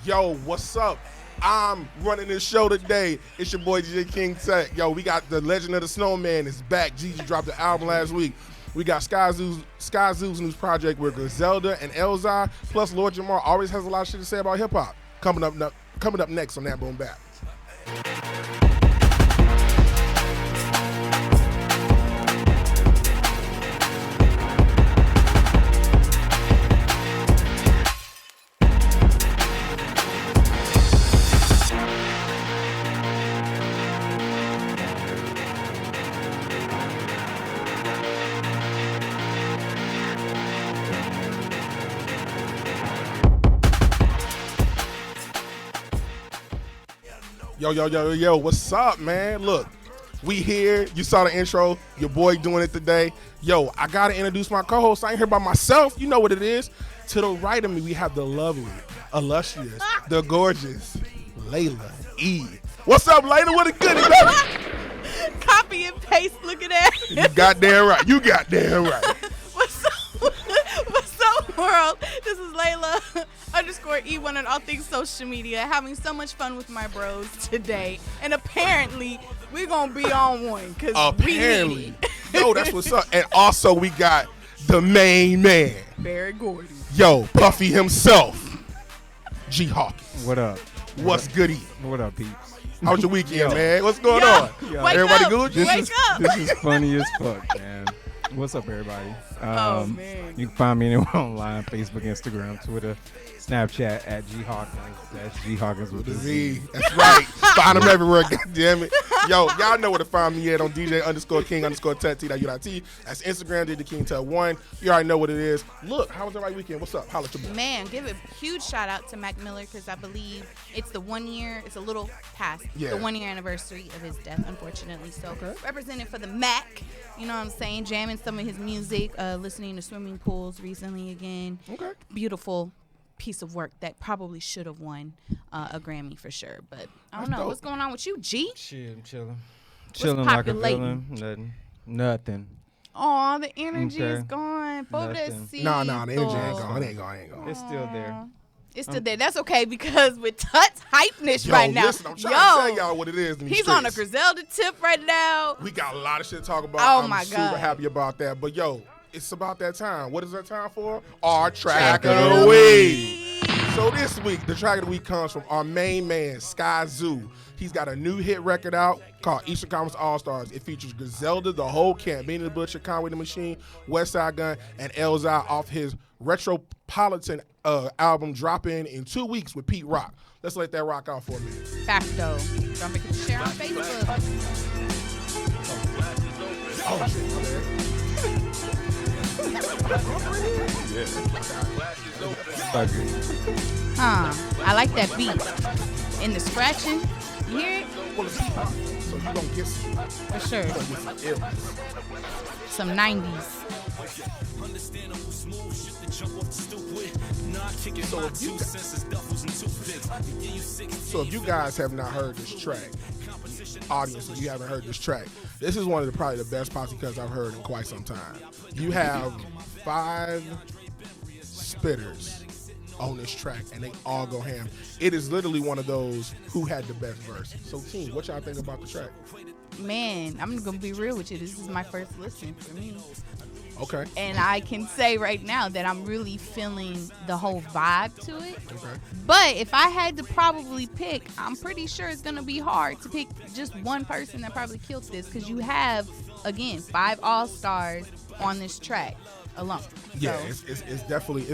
Yo, what's up? I'm running this show today. It's your boy DJ King Tech. Yo, we got the legend of the Snowman is back. Jeezy dropped the album last week. We got Skyzoo's new project with Griselda and Elzhi. Plus, Lord Jamar always has a lot of shit to say about hip hop. Coming up next on That Boom Bap. Yo, what's up, man? Look, we here. You saw the intro. Your boy doing it today. Yo, I got to introduce my co-host. I ain't here by myself. You know what it is. To the right of me, we have the lovely, illustrious, the gorgeous Layla E. What's up, Layla? What a goodie, baby? Copy and paste. Look at that. You goddamn right. You goddamn right. What's up, world? This is Layla _E1 on all things social media, having so much fun with my bros today. And apparently, we're going to be on one. Apparently. Yo, that's what's up. And also, we got the main man. Barry Gordy. Yo, Puffy himself. G Hawkins. What up? What's goody? What up, peeps? How was your weekend, man? What's going on? Wake Everybody up. good? This is funny as fuck, man. What's up, everybody? Oh, man. You can find me anywhere online, Facebook, Instagram, Twitter, Snapchat at G Hawkins. That's G Hawkins with the Z. That's right. Find them everywhere, goddammit. Yo, y'all know where to find me at on DJ_King_Tet.T. That's Instagram, DJ King Tet 1. You already know what it is. Look, how was everybody weekend? What's up? Holla at your boy. Man, give a huge shout out to Mac Miller because I believe it's the 1 year, it's a little past the 1 year anniversary of his death, unfortunately. So representing for the Mac, you know what I'm saying, jamming some of his music, listening to Swimming Pools recently again. Okay. Beautiful piece of work that probably should have won a Grammy for sure. But I don't know. dope. What's going on with you, G? Shit, I'm chilling. Chilling like a villain. Nothing. Aw, the energy is Okay. gone. Nothing. Nah, the energy ain't gone. It ain't gone. It's still there. It's still there. That's okay because with Tut's hypeness Yo, right now, listen, I'm trying to tell y'all what it is in these he's on a streets. Griselda tip right now. We got a lot of shit to talk about. Oh, I'm my super God. happy about that. But, yo, it's about that time. What is that time for? Our track of the week. So this week, the track of the week comes from our main man, Skyzoo. He's got a new hit record out called Eastern Conference Allstars. It features Griselda, the whole camp, Benny the Butcher, Conway the Machine, Westside Gunn, and Elzhi off his Retropolitan album dropping in 2 weeks with Pete Rock. Let's let that rock out for a minute. Facto. Don't make it share on Facebook. Oh, shit. I like that beat. And the scratching, you hear it? Well, it's hip hop, so you gonna get some, For sure. you gonna get some illness. Some 90s. So if you guys have not heard this track, audience, if you haven't heard this track, this is one of probably the best posse cuts I've heard in quite some time. You have 5 spitters on this track, and they all go ham. It is literally one of those who had the best verse. So, King, what y'all think about the track? Man, I'm going to be real with you. This is my first listen for me. Okay. And I can say right now that I'm really feeling the whole vibe to it. Okay. But if I had to probably pick, I'm pretty sure it's going to be hard to pick just one person that probably killed this because you have, again, 5 all-stars on this track alone. Yeah, So, it's definitely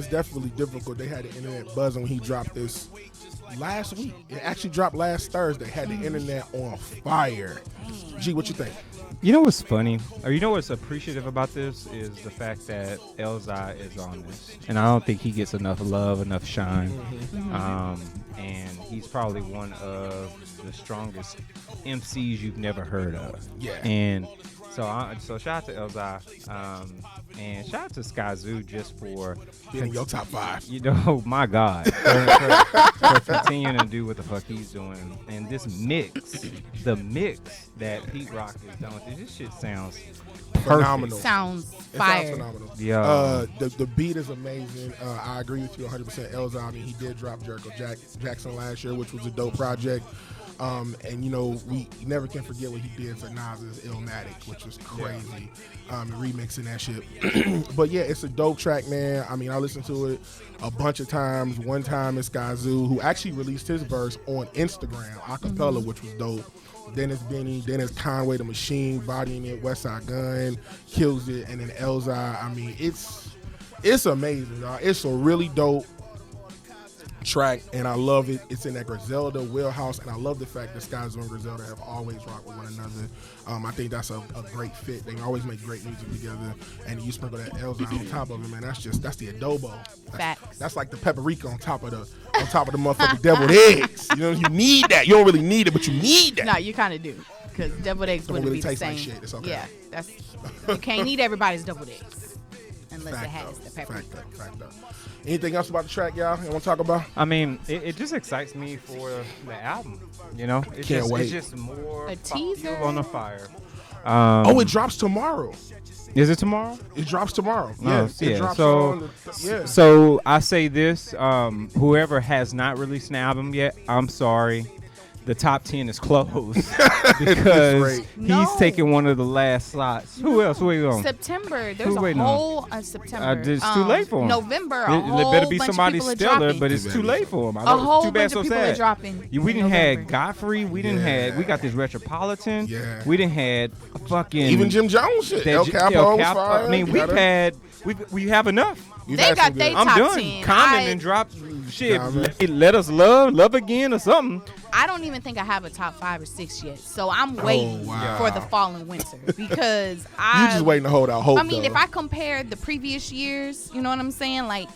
difficult. They had the internet buzzing when he dropped this last week. It actually dropped last Thursday. Had the internet on fire. G, what you think? You know what's funny, or you know what's appreciative about this is the fact that Elzhi is on this, and I don't think he gets enough love, enough shine. And he's probably one of the strongest MCs you've never heard of. Yeah. And So shout out to Elzhi, and shout out to Skyzoo just for being in your top 5. You know, my God, for continuing to do what the fuck he's doing, and this the mix that Pete Rock has done with this shit sounds phenomenal. Sounds It fire. sounds phenomenal. Yeah. The beat is amazing. I agree with you 100%. Elzhi, I mean, he did drop Jericho Jackson last year, which was a dope project. And you know, we never can forget what he did to Nas's Illmatic, which was crazy. Remixing that shit. But yeah, it's a dope track, man. I mean, I listened to it a bunch of times. One time it's Skyzoo, who actually released his verse on Instagram, acapella, which was dope. Then it's Benny, then it's Conway the Machine bodying it, Westside Gunn kills it, and then Elzhi. I mean, it's amazing, dog. It's a really dope track, and I love it. It's in that Griselda wheelhouse, and I love the fact that Skyzoo and Griselda have always rocked with one another. I think that's a great fit. They always make great music together, and you sprinkle that Elzhi on top of it, man. That's the adobo. That's like the paprika on top of the motherfucking deviled eggs. You know, you need that. You don't really need it, but you need that. No, you kind of do, because deviled eggs wouldn't really be the taste same. like shit. It's okay. Yeah, you can't eat everybody's deviled eggs unless it has the paprika. Fact. Anything else about the track, y'all? You want to talk about? I mean, it just excites me for the album. You know, Can't wait. It's just more A teaser fuel on the fire. It drops tomorrow. Is it tomorrow? It drops tomorrow. Yes, it yeah. drops So, so I say this: whoever has not released an album yet, I'm sorry. The top 10 is closed because he's taking one of the last slots. Who else? Who are you on? September. There's a whole September. It's too late for him. November. It better be somebody stellar, but it's too late for him. A whole too bad, bunch of people are dropping. We didn't have Godfrey. We didn't had. We got this Retropolitan. Yeah. We didn't had fucking even Jim Jones shit. El Capo. Fire. I mean, we have enough. They got their top 10. I'm done. Common and drop shit. Let us love again or something. I don't even think I have a top 5 or 6 yet, so I'm waiting for the fall and winter because you just waiting to hold out hope. I mean, though. if I compare the previous years, you know what I'm saying? Like,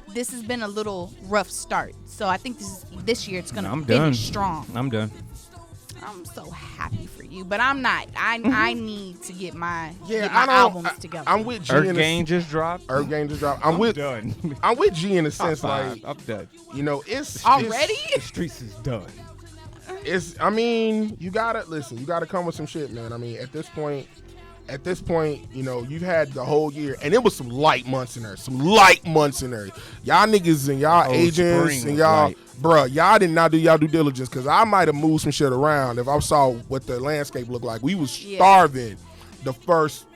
this has been a little rough start, so I think this year it's gonna finish strong. I'm done. I'm so happy for you, but I'm not. I need to get my albums together. I'm with G. Earth Gang just dropped. I'm done. I'm with G in a sense, like I'm done. You know, it's already the streets is done. I mean, you gotta listen. You gotta come with some shit, man. I mean, at this point, you know, you've had the whole year, and it was some light months in there. Y'all niggas and y'all agents and y'all, bruh, y'all did not do y'all due diligence, because I might have moved some shit around if I saw what the landscape looked like. We was starving the first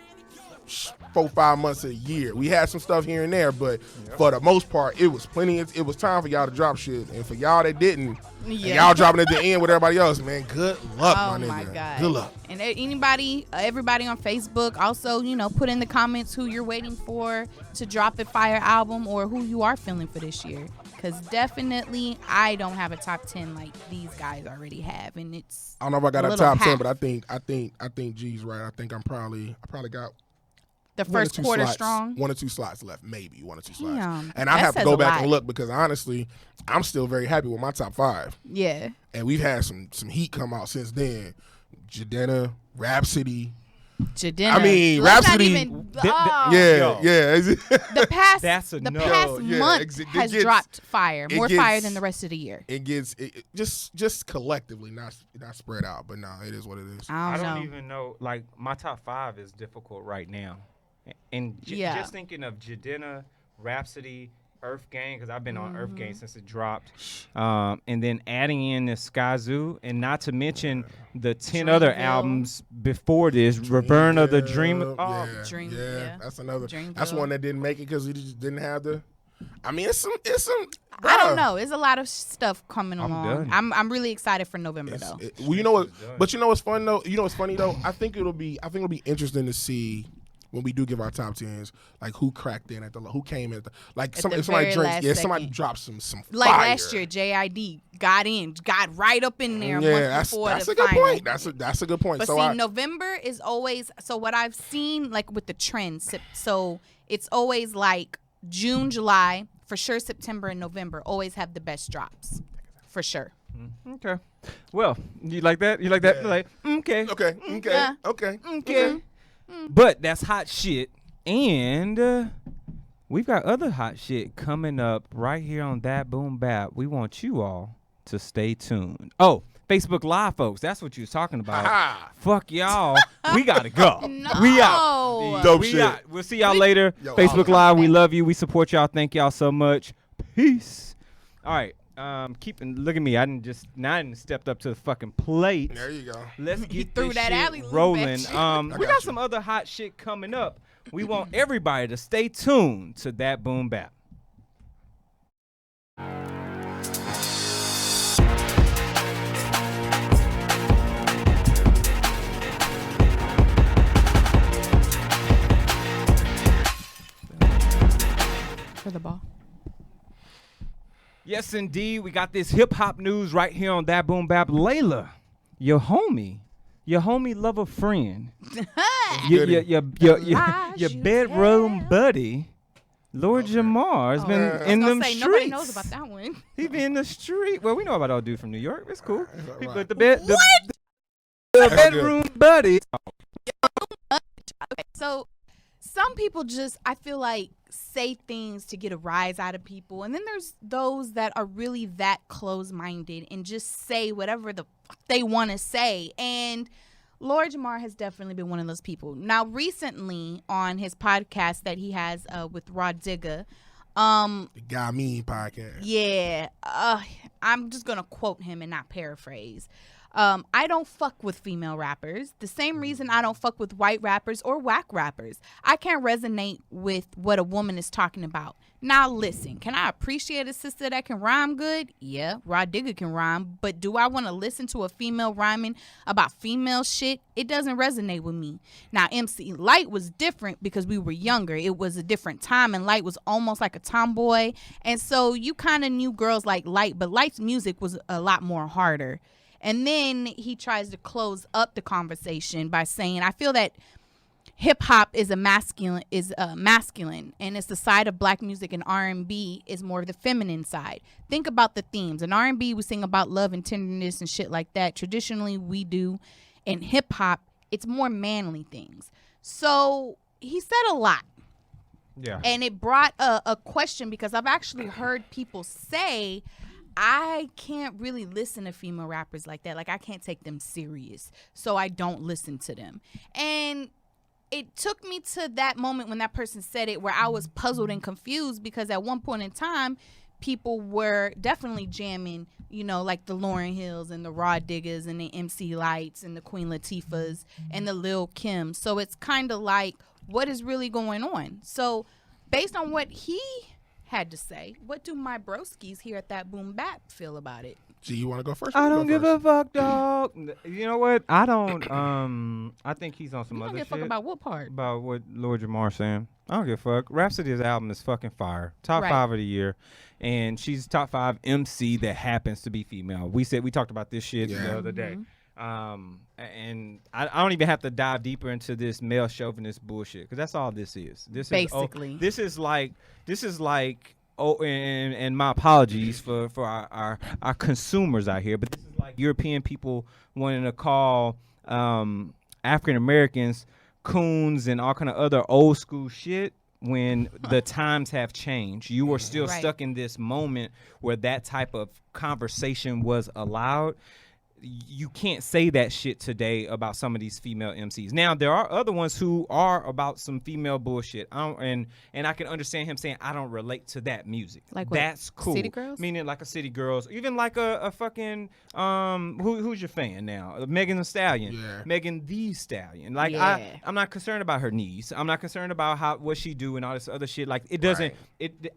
4-5 months of the year. We had some stuff here and there, but for the most part, it was plenty. It was time for y'all to drop shit, and for y'all that didn't, and y'all dropping at the end with everybody else, man. Good luck, my nigga. Oh my God. Good luck. And everybody on Facebook, also, you know, put in the comments who you're waiting for to drop a fire album or who you are feeling for this year. Because definitely, I don't have a top 10 like these guys already have, and it's. I don't know if I got a top 10, but I think G's right. I think I probably got. The first quarter slots, strong. 1 or 2 slots left, maybe 1 or 2 slots. Damn, and I have to go back and look, because honestly, I'm still very happy with my top 5. Yeah. And we've had some heat come out since then. Jadena, Rhapsody. I mean, Rhapsody. The past month has dropped fire, more fire than the rest of the year. It gets just collectively, not spread out, but no, it is what it is. I don't even know. Like, my top 5 is difficult right now, and just thinking of Jadena, Rhapsody, Earth Gang, because I've been on Earth Gang since it dropped, and then adding in this Skyzoo, and not to mention the 10 other albums before this, Return of the Dream. That's another. That's one that didn't make it because he just didn't have the. I mean, it's some. Bruh. I don't know. There's a lot of stuff coming along. Done. I'm really excited for November though. Well, you know what? But you know what's fun though? You know what's funny though? I think it'll be interesting to see. When we do give our top 10s, like who cracked in who came in somebody drinks, somebody dropped some like fire. Last year, JID got right up in there. That's a good point. That's a good point. But see, November is always what I've seen, like with the trends. So it's always like June, July, for sure. September and November always have the best drops, for sure. Okay. Well, you like that? You like that? Yeah. Like, okay. Okay. Yeah. Okay. But that's hot shit. And we've got other hot shit coming up right here on That Boom Bap. We want you all to stay tuned. Oh, Facebook Live, folks. That's what you was talking about. Fuck y'all. We got to go. No. We out. Dope we shit. out. We'll see y'all later. Yo, Facebook Live, we love you. We support y'all. Thank y'all so much. Peace. All right. Look at me. I didn't stepped up to the fucking plate. There you go. Let's get threw this that shit alley-oop rolling. at you. We got some other hot shit coming up. We want everybody to stay tuned to That Boom Bap. For the ball. Yes, indeed. We got this hip hop news right here on That Boom Bap. Layla, your homie lover friend, your bedroom buddy, Lord Jamar has been in them streets. Nobody knows about that one. He been in the street. Well, we know about old dude from New York. It's cool. Right. But the bedroom buddy. Okay, so some people just, I feel like, say things to get a rise out of people, and then there's those that are really that close-minded and just say whatever the fuck they want to say. And Lord Jamar has definitely been one of those people. Now, recently on his podcast that he has with Rod Digger, The Got Me podcast. Yeah, I'm just gonna quote him and not paraphrase. I don't fuck with female rappers. The same reason I don't fuck with white rappers or whack rappers. I can't resonate with what a woman is talking about. Now listen, can I appreciate a sister that can rhyme good? Yeah, Rod Digger can rhyme, but do I want to listen to a female rhyming about female shit? It doesn't resonate with me. Now MC Lyte was different because we were younger. It was a different time, and Lyte was almost like a tomboy, and so you kind of knew girls like Lyte, but Lyte's music was a lot more harder. And then he tries to close up the conversation by saying, I feel that hip hop is masculine, and it's the side of black music, and R&B is more of the feminine side. Think about the themes. In R&B, we sing about love and tenderness and shit like that. Traditionally, we do. In hip hop, it's more manly things. So he said a lot. Yeah. And it brought a question, because I've actually heard people say, I can't really listen to female rappers like that. Like, I can't take them serious, so I don't listen to them. And it took me to that moment when that person said it, where I was puzzled and confused, because at one point in time, people were definitely jamming, you know, like the Lauryn Hills and the Rod Diggers and the MC Lights and the Queen Latifahs and the Lil Kim. So it's kind of like, what is really going on? So based on what he had to say, what do my broskies here at That Boom Bap feel about it? Gee, you want to go first? I don't give a fuck, dog. You know what? I don't. I think he's on some You other don't give shit. a fuck about what part? About what Lord Jamar saying. I don't give a fuck. Rhapsody's album is fucking fire. Top Right. 5 of the year. And she's top 5 MC that happens to be female. We talked about this shit the other day. And I don't even have to dive deeper into this male chauvinist bullshit, because that's all this is. This Basically. is like and my apologies for our consumers out here, but this is like European people wanting to call African Americans coons and all kind of other old school shit when the times have changed. You are still stuck in this moment where that type of conversation was allowed. You can't say that shit today about some of these female MCs. Now, there are other ones who are about some female bullshit. And I can understand him saying, I don't relate to that music. Like what? That's cool. City Girls? Meaning like a City Girls. Even like a fucking, who's your fan now? Megan Thee Stallion. Yeah. Megan Thee Stallion. Like, Yeah. I'm not concerned about her knees. I'm not concerned about what she do and all this other shit. Like, it doesn't,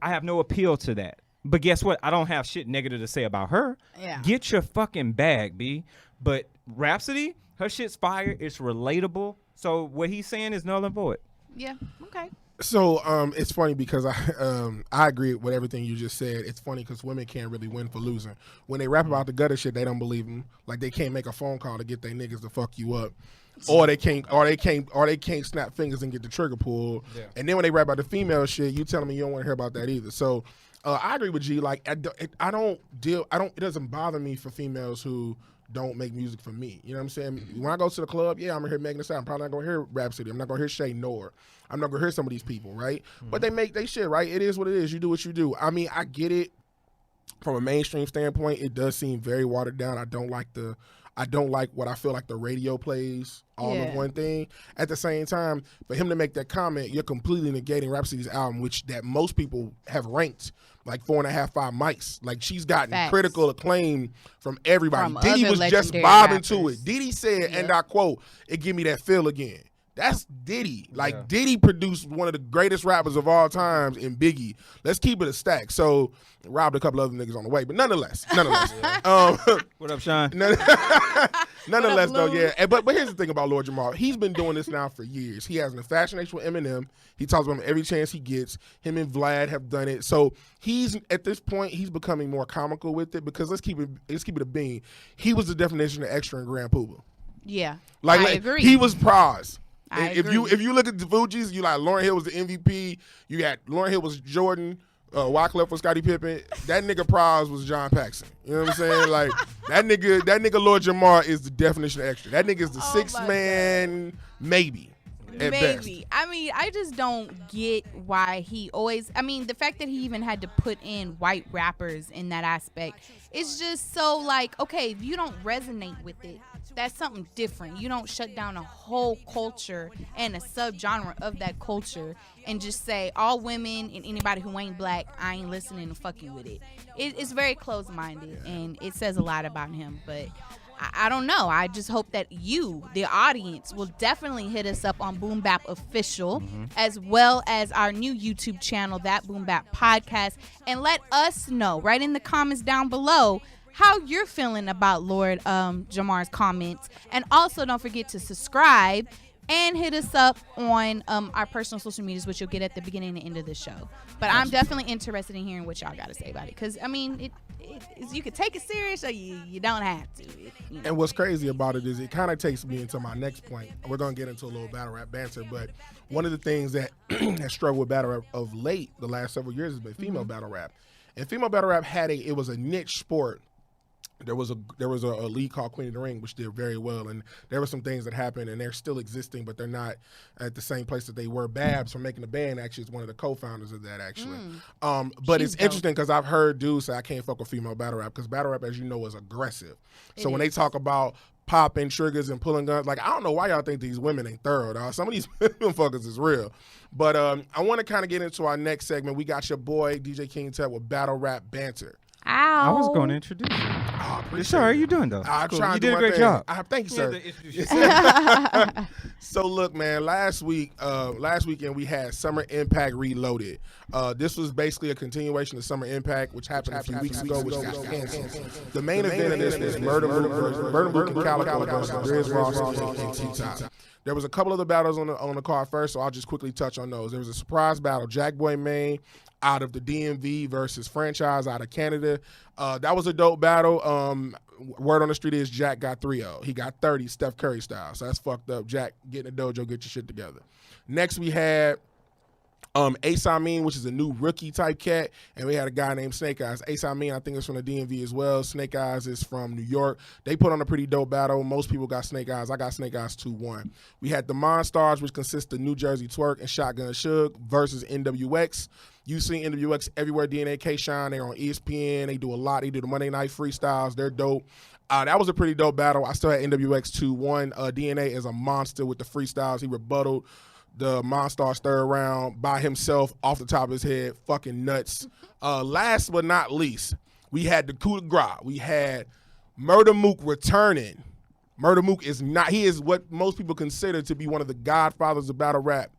I have no appeal to that. But guess what? I don't have shit negative to say about her. Yeah. Get your fucking bag, B. But Rhapsody, her shit's fire. It's relatable. So what he's saying is null and void. Yeah. Okay. So it's funny because I agree with everything you just said. It's funny because women can't really win for losing. When they rap about the gutter shit, they don't believe them. Like, they can't make a phone call to get their niggas to fuck you up. Or they can't snap fingers and get the trigger pulled. Yeah. And then when they rap about the female shit, you telling me you don't want to hear about that either. So I agree with G. Like, it doesn't bother me for females who don't make music for me. You know what I'm saying? When I go to the club, yeah, I'm gonna hear Megan Thee Stallion. I'm probably not gonna hear Rhapsody. I'm not gonna hear Shay Nor. I'm not gonna hear some of these people, right? But they make they shit, right? It is what it is. You do what you do. I mean, I get it from a mainstream standpoint. It does seem very watered down. I don't like what I feel like the radio plays all of one thing. At the same time, for him to make that comment, you're completely negating Rhapsody's album, which that most people have ranked like 4.5, 5 mics. Like, she's gotten critical acclaim from everybody. From Diddy was just bobbing to it. Diddy said, and I quote, "It give me that feel again." That's Diddy. Like, Diddy produced one of the greatest rappers of all times in Biggie. Let's keep it a stack. So, robbed a couple other niggas on the way. But nonetheless. What up, Sean? Nonetheless, though, yeah. But here's the thing about Lord Jamar. He's been doing this now for years. He has an infatuation with Eminem. He talks about him every chance he gets. Him and Vlad have done it. So he's, at this point, he's becoming more comical with it because let's keep it a bean. He was the definition of extra in Grand Poobah. Yeah, I agree. He was prize. If you look at the Fugees, you like Lauryn Hill was the MVP. You got Lauryn Hill was Jordan. Wyclef was Scottie Pippen. That nigga Prize was John Paxson. You know what I'm saying? Like, that nigga Lord Jamar is the definition of extra. That nigga is the sixth man, maybe. At best. I mean, I just don't get why he always. I mean, the fact that he even had to put in white rappers in that aspect, it's just so like, okay, if you don't resonate with it, that's something different. You don't shut down a whole culture and a subgenre of that culture and just say all women and anybody who ain't black, I ain't listening and fucking with it. It's very closed-minded, and it says a lot about him, but I don't know. I just hope that you, the audience, will definitely hit us up on Boom Bap Official, as well as our new YouTube channel, That Boom Bap Podcast, and let us know right in the comments down below how you're feeling about Lord Jamar's comments. And also don't forget to subscribe and hit us up on our personal social medias, which you'll get at the beginning and end of the show. But I'm definitely interested in hearing what y'all got to say about it, because, I mean, you can take it serious or you don't have to. And what's crazy about it is it kind of takes me into my next point. We're going to get into a little battle rap banter, but one of the things that has struggled with battle rap of late, the last several years, has been female battle rap. And female battle rap it was a niche sport. There was a league called Queen of the Ring, which did very well, and there were some things that happened, and they're still existing, but they're not at the same place that they were. Babs from Making the Band actually is one of the co-founders of that, actually. But it's interesting because I've heard dudes say I can't fuck with female battle rap because battle rap, as you know, is aggressive. So when they talk about popping triggers and pulling guns, like, I don't know why y'all think these women ain't thorough, dog. Some of these fuckers is real. But I want to kind of get into our next segment. We got your boy DJ King Tut with battle rap banter. Ow. I was going to introduce you. Sure, how are you doing, though? Cool. You did a great job. Thank you, sir. So, look, man, last weekend we had Summer Impact Reloaded. This was basically a continuation of Summer Impact, which happened a few weeks ago, which got canceled. The main event of this was Murder Mook and Calico versus Grizz Ross and T-Top. There was a couple of the battles on the card first, so I'll just quickly touch on those. There was a surprise battle, Jackboy Maine out of the DMV versus Franchise out of Canada. That was a dope battle. Word on the street is Jack got 3-0. He got 30 Steph Curry style, so that's fucked up. Jack, get in the dojo, get your shit together. Next we had Ace Amin, which is a new rookie type cat, and we had a guy named Snake Eyes. Ace Amin, I think, is from the DMV as well. Snake Eyes is from New York. They put on a pretty dope battle. Most people got Snake Eyes. I got Snake Eyes 2-1. We had the Monstars, which consists of New Jersey Twerk and Shotgun Suge versus NWX. You've seen NWX everywhere. DNA K-Shine, they're on ESPN. They do a lot. They do the Monday Night Freestyles. They're dope. That was a pretty dope battle. I still had NWX 2-1. DNA is a monster with the freestyles. He rebutted the Monstars third round by himself off the top of his head. Fucking nuts. Last but not least, we had the coup de grace. We had Murder Mook returning. Murder Mook he is what most people consider to be one of the godfathers of battle rap.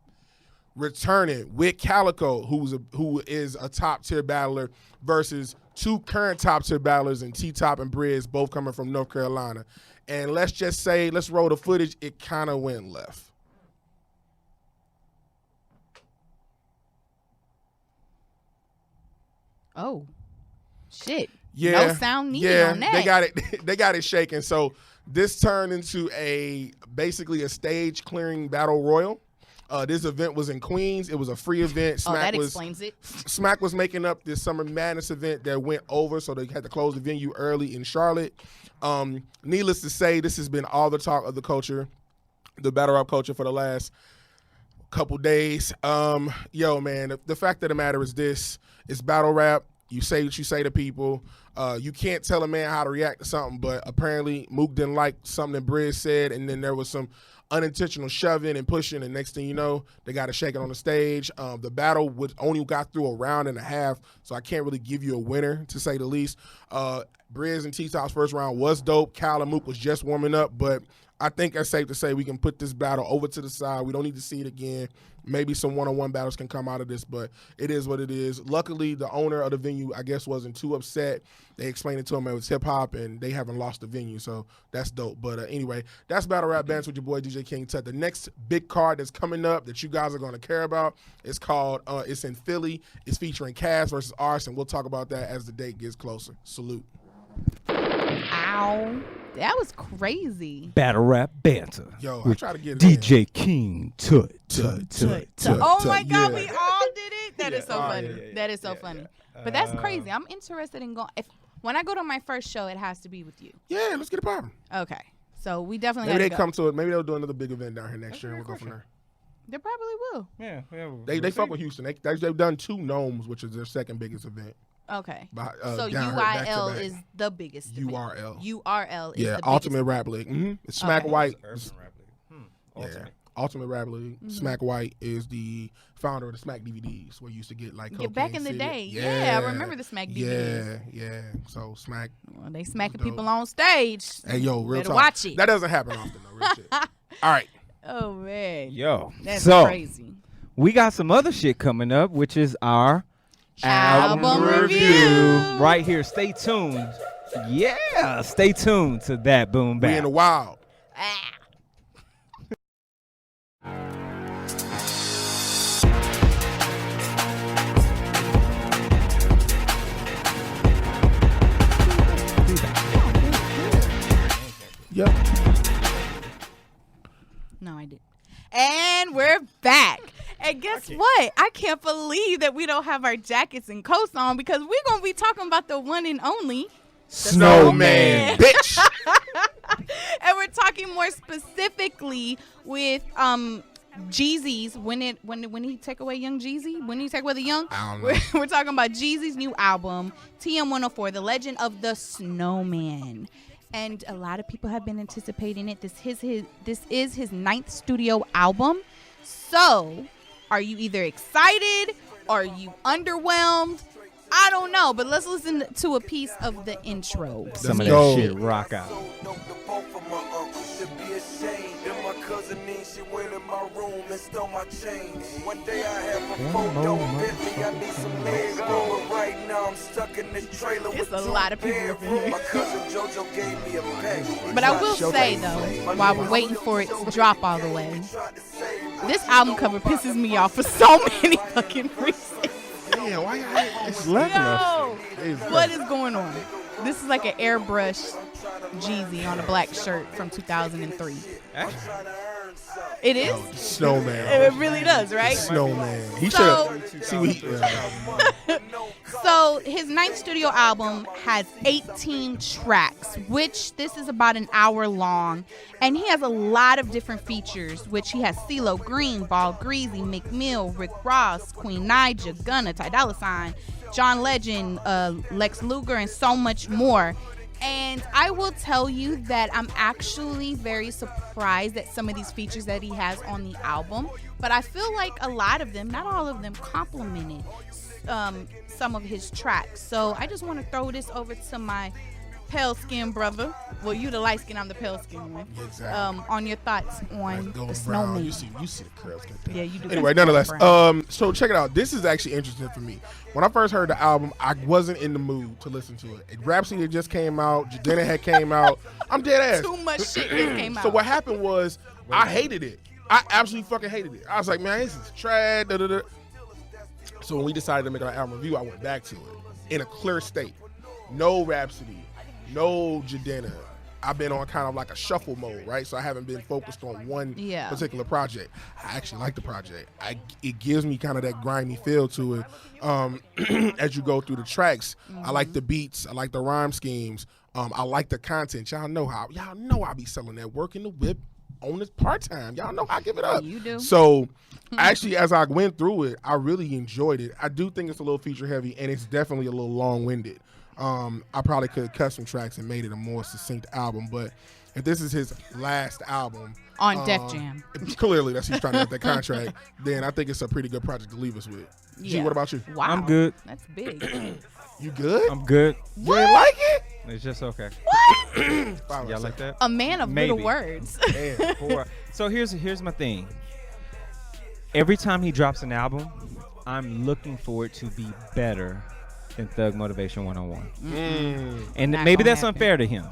Returning with Calico, who is a top-tier battler, versus two current top-tier battlers in T-Top and Briz, both coming from North Carolina. And let's just say, let's roll the footage, it kind of went left. Oh, shit. Yeah. No sound needed on that. They got it shaking. So this turned into basically a stage clearing battle royal. This event was in Queens. It was a free event. That explains it. Smack was making up this Summer Madness event that went over, so they had to close the venue early in Charlotte. Needless to say, this has been all the talk of the culture, the battle rap culture for the last couple days. Yo, man, the fact of the matter is this. It's battle rap. You say what you say to people. You can't tell a man how to react to something, but apparently Mook didn't like something that Briz said, and then there was some unintentional shoving and pushing, and next thing you know, they got to shake it on the stage. The battle only got through a round and a half, so I can't really give you a winner, to say the least. Briz and T-Top's first round was dope. Cal and Mook was just warming up, but I think it's safe to say we can put this battle over to the side. We don't need to see it again. Maybe some one-on-one battles can come out of this, but it is what it is. Luckily, the owner of the venue, I guess, wasn't too upset. They explained it to him it was hip-hop, and they haven't lost the venue, so that's dope. But anyway, that's Battle Rap Bands with your boy DJ King Tut. The next big card that's coming up that you guys are going to care about is called, it's in Philly. It's featuring Cass versus Arse, and we'll talk about that as the date gets closer. Salute. Ow. That was crazy. Battle Rap Banter. Yo, I try to get it DJ in. King Tut. Oh my God, we all did it. That is so funny. Yeah. That is so funny. But that's crazy. I'm interested in going. When I go to my first show, it has to be with you. Yeah, let's get it popping. Okay. So we definitely Maybe gotta they go. come to it. Maybe they'll do another big event down here next year, and we'll go from there. They probably will. Yeah. They fuck with Houston. They've done 2 Gnomes, which is their second biggest event. Okay. down So here, UIL back to back. is the biggest event. URL. URL is the Ultimate biggest. Rap League. Mm-hmm. It's Smack Okay. White. Ultimate. Ultimate Rap League. Mm-hmm. Smack White is the founder of the Smack DVDs, where you used to get like Cocaine back in the City. day. Yeah, I remember the Smack DVDs. Yeah. So Smack. Well, they smacking dope. people on stage. Hey, yo, real Better talk. watch it. That doesn't happen often, though. Real shit. All right. Oh man. Yo. That's so, crazy. we got some other shit coming up, which is our Album review. Right here. Stay tuned. Yeah. Stay tuned to That Boom Bap. We in the wild. Ah. Yep. No, I didn't. And we're back. And guess what? I can't believe that we don't have our jackets and coats on, because we're going to be talking about the one and only Snowman, bitch. And we're talking more specifically with Jeezy's when he take away Young Jeezy, when he take away the Young. I don't know. We're talking about Jeezy's new album, TM104, The Legend of the Snowman. And a lot of people have been anticipating it. This is his 9th studio album. So, are you either excited or are you underwhelmed? I don't know, but let's listen to a piece of the intro. Some of go. that shit rock out. Cousin means she went in my room and stole my chain. One day I have a photo Bentley, I need some legs, but right now I'm stuck in this trailer It's with a lot of people up in here. My cousin JoJo gave me a pack. But I will say, though, while we're waiting for it to drop all the way, this album cover pisses me off for so many fucking reasons. Damn, why y'all? It's Yo, what is going on? This is like an airbrush Jeezy on a black shirt from 2003. It is? Snowman. It really does, right? Snowman. He So- should see what he. So his 9th studio album has 18 tracks, which this is about an hour long, and he has a lot of different features, which he has CeeLo Green, Ball Greasy, McMill, Rick Ross, Queen Naija, Gunna, Ty Dolla $ign, John Legend, Lex Luger, and so much more. And I will tell you that I'm actually very surprised at some of these features that he has on the album. But I feel like a lot of them, not all of them, complemented some of his tracks. So I just want to throw this over to my pale skin brother. Well, you the light skin, I'm the pale skin one. Exactly. On your thoughts on the Snowman. You see the curls. Yeah, you do. Anyway, nonetheless, so check it out. This is actually interesting for me. When I first heard the album, I wasn't in the mood to listen to it. Rhapsody had just came out. Jadena had came out. I'm dead ass. Too much shit just came out. So what happened was I hated it. I absolutely fucking hated it. I was like, man, this is trash. Da, da, da. So when we decided to make our album review, I went back to it in a clear state. No Rhapsody, no Jadena, I've been on kind of like a shuffle mode, right? So I haven't been focused on one particular project. I actually like the project. It gives me kind of that grimy feel to it. As you go through the tracks, I like the beats. I like the rhyme schemes. I like the content. Y'all know I be selling that work in the whip on this part-time. Y'all know I give it up. You do. So actually, as I went through it, I really enjoyed it. I do think it's a little feature heavy, and it's definitely a little long-winded. I probably could have cut some tracks and made it a more succinct album, but if this is his last album on Def Jam, clearly that's he's trying to get that contract, then I think it's a pretty good project to leave us with. G, what about you? Wow, I'm good. That's big. You good? I'm good. You ain't like it? It's just okay. What? Y'all like that? A man of Maybe. little words. So here's my thing. Every time he drops an album, I'm looking for it to be better than Thug Motivation 101. And maybe that's unfair to him.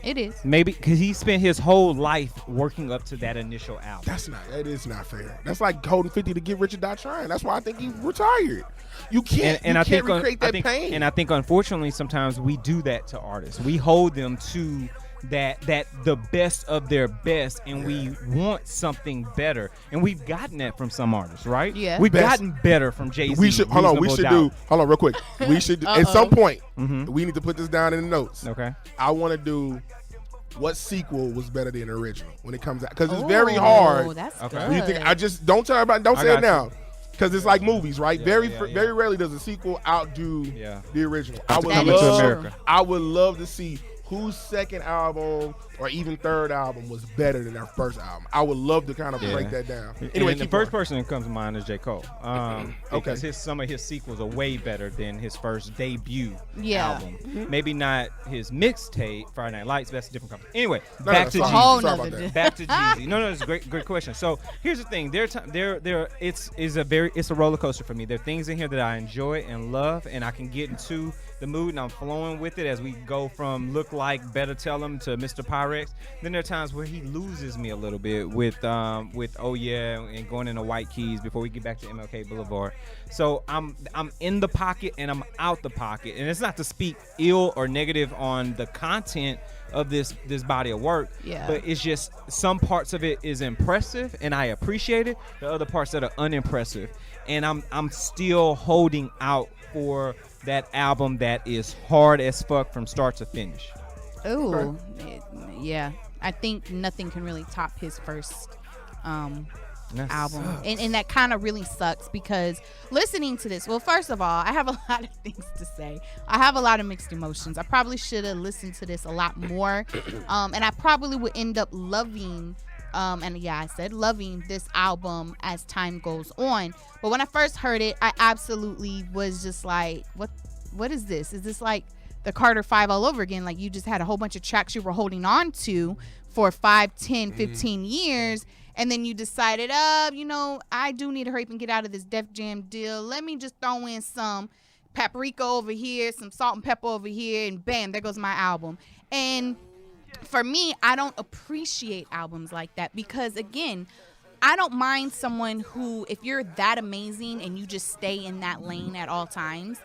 It is. Maybe because he spent his whole life working up to that initial album. That is not fair. That's like holding 50 to get rich or die trying. That's why I think he retired. You can't recreate that pain. And I think unfortunately sometimes we do that to artists. We hold them to that the best of their best, and we want something better. And we've gotten that from some artists, right? Yeah. We've gotten better from Jay-Z. We should hold on real quick. We should at some point we need to put this down in the notes. Okay. I want to do what sequel was better than the original when it comes out, because it's very hard. That's okay. good. You think, I just don't tell everybody. Don't say it now, because it's like movies, right? Very rarely does a sequel outdo the original. I would love to see whose second album or even third album was better than their first album. I would love to kind of break that down. Anyway, the first person that comes to mind is J. Cole. Because some of his sequels are way better than his first debut album. Maybe not his mixtape, Friday Night Lights. That's a different conversation. Anyway, back to Jeezy. Back to Jeezy. No, it's a great question. So here's the thing. It's a roller coaster for me. There are things in here that I enjoy and love, and I can get into the mood, and I'm flowing with it as we go from Look Like, Better Tell Him to Mr. Pyrex. Then there are times where he loses me a little bit with Oh Yeah and going into White Keys before we get back to MLK Boulevard. So I'm in the pocket and I'm out the pocket, and it's not to speak ill or negative on the content of this body of work, but it's just some parts of it is impressive and I appreciate it. The other parts that are unimpressive, and I'm still holding out for that album that is hard as fuck from start to finish. Oh, yeah. I think nothing can really top his first album. And that kind of really sucks, because listening to this, well, first of all, I have a lot of things to say. I have a lot of mixed emotions. I probably should have listened to this a lot more. And I probably would end up loving I said loving this album as time goes on. But when I first heard it, I absolutely was just like, what is this? Is this like the Carter 5 all over again? Like, you just had a whole bunch of tracks you were holding on to for 5, 10, 15 years, and then you decided, I do need to hurry up and get out of this Def Jam deal. Let me just throw in some paprika over here, some salt and pepper over here, and bam, there goes my album. And for me, I don't appreciate albums like that, because, again, I don't mind someone who, if you're that amazing and you just stay in that lane at all times,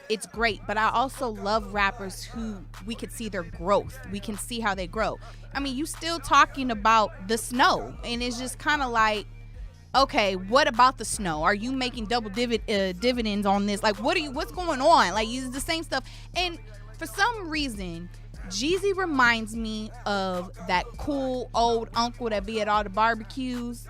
it's great. But I also love rappers who we could see their growth. We can see how they grow. I mean, you still talking about the snow, and it's just kind of like, okay, what about the snow? Are you making double dividends on this? Like, what's going on? Like, it's the same stuff. And for some reason, Jeezy reminds me of that cool old uncle that be at all the barbecues,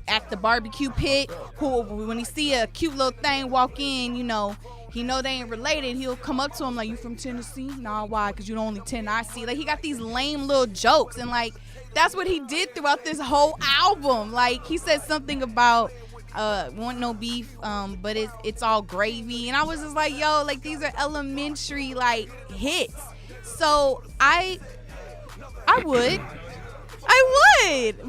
at the barbecue pit, who, when he see a cute little thing walk in, he know they ain't related, he'll come up to him like, you from Tennessee? Nah, why? Because you the only 10 I see. Like, he got these lame little jokes, and like, that's what he did throughout this whole album. Like, he said something about want no beef, but it's all gravy, and I was just like, yo, like, these are elementary like hits. So I would,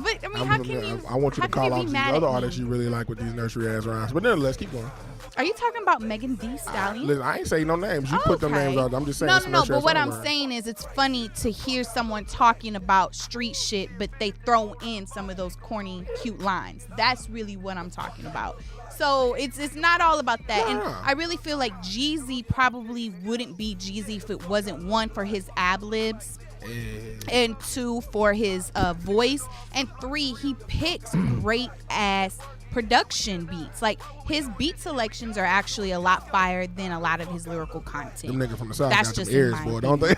but I mean, how can you? I want you to call out these other artists you really like with these nursery ass rhymes, but nevertheless, keep going. Are you talking about Megan Thee Stallion? Listen, I ain't saying no names. You put them names out. I'm just saying. No. But what I'm saying is, it's funny to hear someone talking about street shit, but they throw in some of those corny, cute lines. That's really what I'm talking about. So it's not all about that. And I really feel like Jeezy probably wouldn't be Jeezy if it wasn't, one, for his ad-libs, and 2, for his voice, and 3, he picks great ass production beats. Like, his beat selections are actually a lot fire than a lot of his lyrical content. Them niggas from the South That's got just them ears, boy, don't they?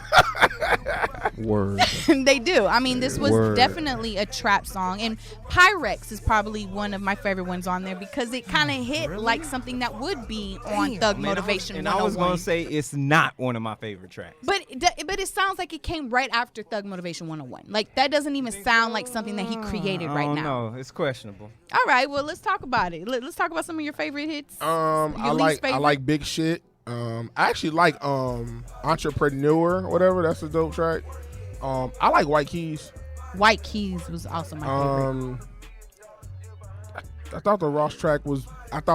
Word. They do. I mean, this was definitely a trap song, and Pyrex is probably one of my favorite ones on there because it kind of hit like something that would be on Thug Motivation 101. I was gonna say it's not one of my favorite tracks, but it sounds like it came right after Thug Motivation 101. Like, that doesn't even sound like something that he created right now. No, it's questionable. All right, well, let's talk about it. Let's talk about some of your favorite hits. I like Big Shit. I actually like Entrepreneur or whatever. That's a dope track. I like White Keys. White Keys was also my favorite. I thought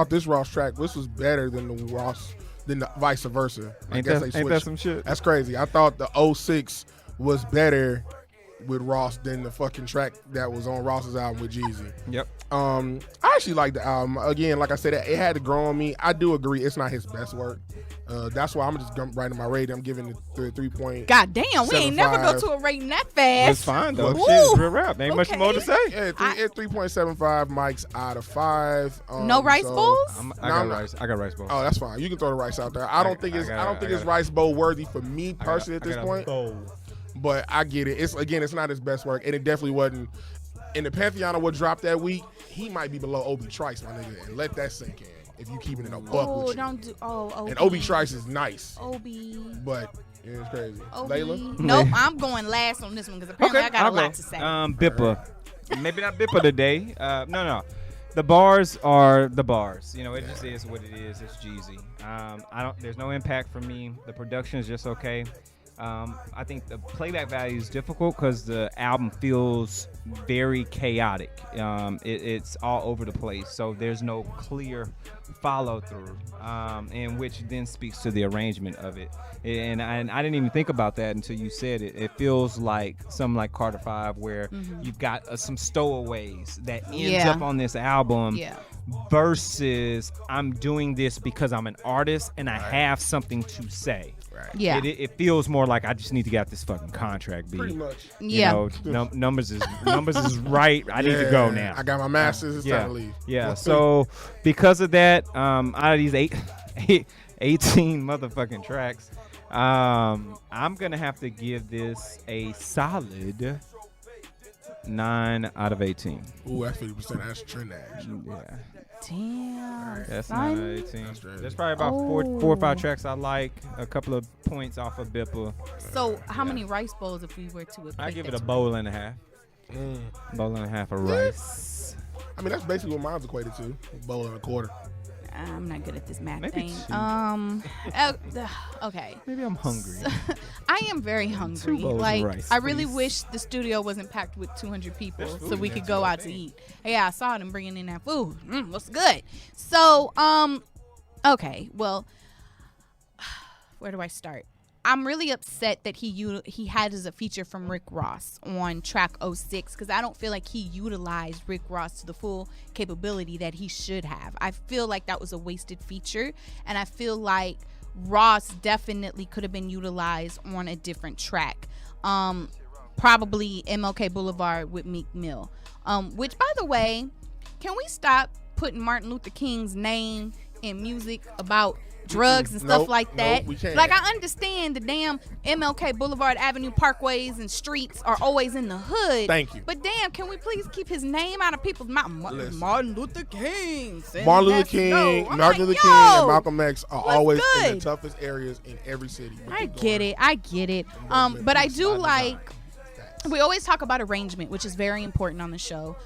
this Ross track was better than the vice versa. Ain't that some shit? That's crazy. I thought the 06 was better with Ross than the fucking track that was on Ross's album with Jeezy. Yep. I actually like the album. Again, like I said, it had to grow on me. I do agree it's not his best work. That's why I'm just writing my rating. I'm giving it 3 God damn, we ain't never go to a rating that fast. It's fine though. Shit, it's real rap. Ain't much more to say. Yeah, 3.75 mics out of 5. No rice bowls? I got rice bowls. Oh, that's fine. You can throw the rice out there. I don't think it's rice bowl worthy for me personally at this point. But I get it. It's not his best work, and it definitely wasn't. In the pantheon of what dropped that week, he might be below Obi Trice, my nigga, and let that sink in. If you keeping it a buck with you. Obi. And Obi Trice is nice. Obi. But it's crazy. Obi. Layla? Nope, I'm going last on this one because apparently I got a lot to say. Bippa. Maybe not Bippa today. No. The bars are the bars. You know, it just is what it is. It's Jeezy. There's no impact for me. The production is just okay. I think the playback value is difficult because the album feels very chaotic. It's all over the place, so there's no clear follow through, and which then speaks to the arrangement of it. And I didn't even think about that until you said it. It feels like something like Carter 5, where you've got some stowaways that ends up on this album. Yeah. Versus I'm doing this because I'm an artist and I have something to say. Right. Yeah, it feels more like I just need to get this fucking contract beat. Pretty much. You know, numbers is right. I need to go now. I got my masters. It's time to leave. Yeah. So because of that, out of these 18 motherfucking tracks, I'm gonna have to give this a solid 9 out of 18. Ooh, that's 50%. That's trend action. Yeah. Damn. That's 9 out of 18. There's probably about 4 or 5 tracks I like. A couple of points off of Bippa. So how many rice bowls if we were to equate? I give it a bowl and a half. Bowl and a half of rice. I mean, that's basically what mine's equated to. A bowl and a quarter. I'm not good at this math Maybe thing. Okay. Maybe I'm hungry. I am very hungry. Like, rice, I really wish the studio wasn't packed with 200 people so we could go out to eat. Yeah, I saw them bringing in that food. What's good? So, okay. Well, where do I start? I'm really upset that he had as a feature from Rick Ross on track 06 because I don't feel like he utilized Rick Ross to the full capability that he should have. I feel like that was a wasted feature, and I feel like Ross definitely could have been utilized on a different track. Probably MLK Boulevard with Meek Mill. Which, by the way, can we stop putting Martin Luther King's name in music about drugs and stuff like that? We can't. Like, I understand the damn MLK Boulevard Avenue parkways and streets are always in the hood. Thank you. But damn, can we please keep his name out of people's mouth? Martin Luther King. Martin Luther King and Malcolm X are always in the toughest areas in every city. I get it. But I do like. We always talk about arrangement, which is very important on the show,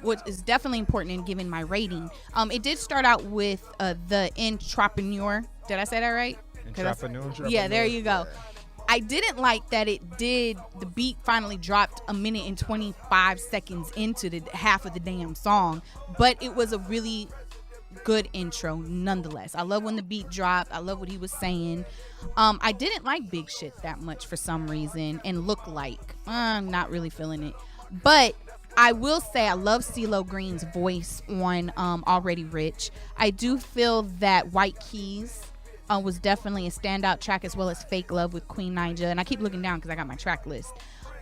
which is definitely important in giving my rating. It did start out with the Entrepreneur. Did I say that right? Entrepreneur? Yeah, there you go. I didn't like that the beat finally dropped a minute and 25 seconds into the half of the damn song, but it was a really good intro nonetheless. I love when the beat dropped. I love what he was saying. I didn't like Big Shit that much for some reason, and Look Like. I'm not really feeling it. But I will say I love CeeLo Green's voice on Already Rich. I do feel that White Keys was definitely a standout track, as well as Fake Love with Queen Naija. And I keep looking down because I got my track list.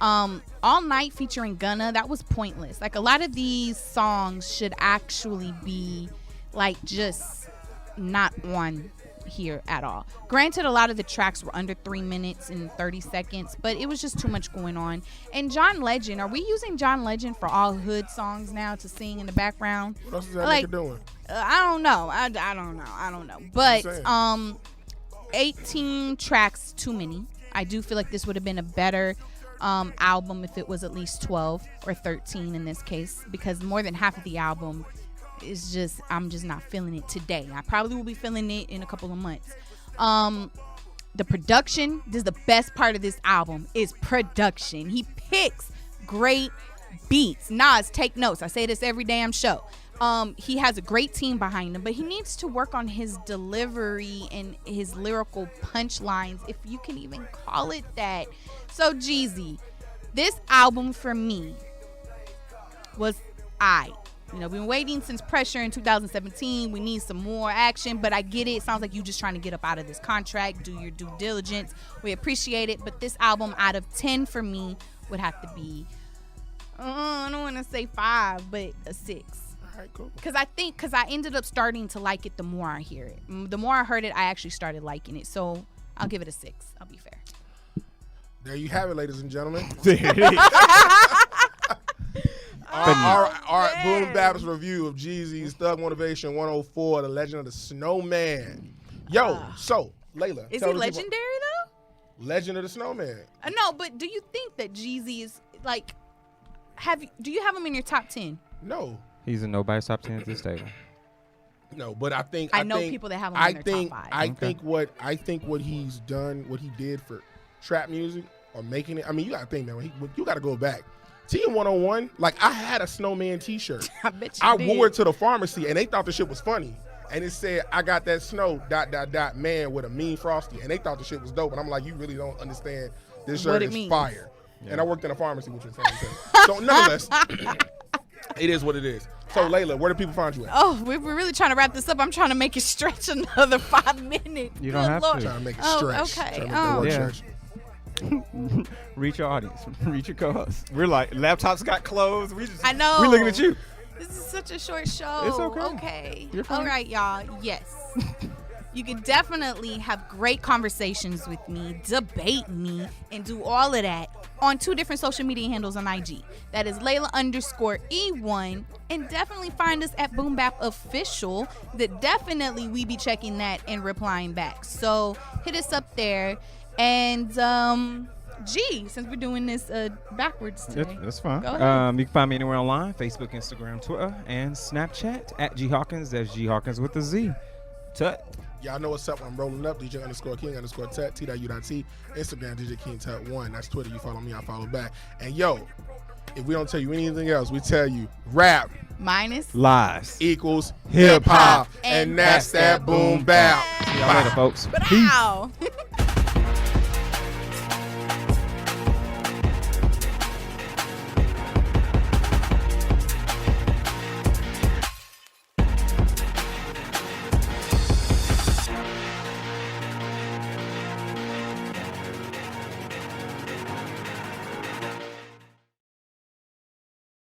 All Night featuring Gunna, that was pointless. Like, a lot of these songs should actually be like just not on here at all. Granted, a lot of the tracks were under 3 minutes and 30 seconds, but it was just too much going on. And John Legend, are we using John Legend for all hood songs now to sing in the background? What else is that nigga doing? I don't know. I don't know. But 18 tracks too many. I do feel like this would have been a better album if it was at least 12 or 13 in this case, because more than half of the album is just, I'm just not feeling it today. I probably will be feeling it in a couple of months. The production, this is the best part of this album, is production. He picks great beats. Nas, take notes. I say this every damn show. He has a great team behind him, but he needs to work on his delivery and his lyrical punchlines, if you can even call it that. So Jeezy, this album for me was we've been waiting since Pressure in 2017. We need some more action, but I get it. It sounds like you just trying to get up out of this contract, do your due diligence. We appreciate it, but this album out of 10 for me would have to be, I don't want to say 5, but a 6. All right, cool. Because I ended up starting to like it the more I hear it. The more I heard it, I actually started liking it. So I'll give it a 6. I'll be fair. There you have it, ladies and gentlemen. All right, Boom Bap's review of Jeezy's Thug Motivation 104, The Legend of the Snowman. Yo, so, Layla. Is he legendary, though? Legend of the Snowman. No, but do you think that Jeezy is, like, do you have him in your top 10? No. He's in nobody's top 10 at this table. No, but I think I know people that have him in their top 5. I think what he's done, what he did for trap music or making it. I mean, you gotta think, man. You gotta go back. TM101, like, I had a Snowman T-shirt. I bet you did. Wore it to the pharmacy, and they thought the shit was funny. And it said, "I got that snow ... man with a mean frosty," and they thought the shit was dope. And I'm like, you really don't understand. This shirt is fire. Yeah. And I worked in a pharmacy, which was funny. So nonetheless, it is what it is. So Layla, where do people find you at? Oh, we're really trying to wrap this up. I'm trying to make it stretch another 5 minutes. You don't have to. Trying to make it stretch. Okay. Reach your audience. Reach your co-hosts. We're like, laptops got closed. I know. We're looking at you. This is such a short show. It's okay. Okay. You're fine. All right, y'all. Yes. You can definitely have great conversations with me, debate me, and do all of that on 2 different social media handles on IG. That is Layla_E1. And definitely find us at Boom Bap Official. That definitely we be checking that and replying back. So hit us up there. And since we're doing this backwards today. That's fine. Go ahead. You can find me anywhere online: Facebook, Instagram, Twitter, and Snapchat at G Hawkins. That's G Hawkins with a Z. Tut. Y'all know what's up when I'm rolling up. DJ_King_Tut, T.U.T. Instagram, DJ King Tut 1. That's Twitter. You follow me, I follow back. And yo, if we don't tell you anything else, we tell you rap minus lies equals hip hop. And that's that Boom Bap. See y'all later, folks. Peace.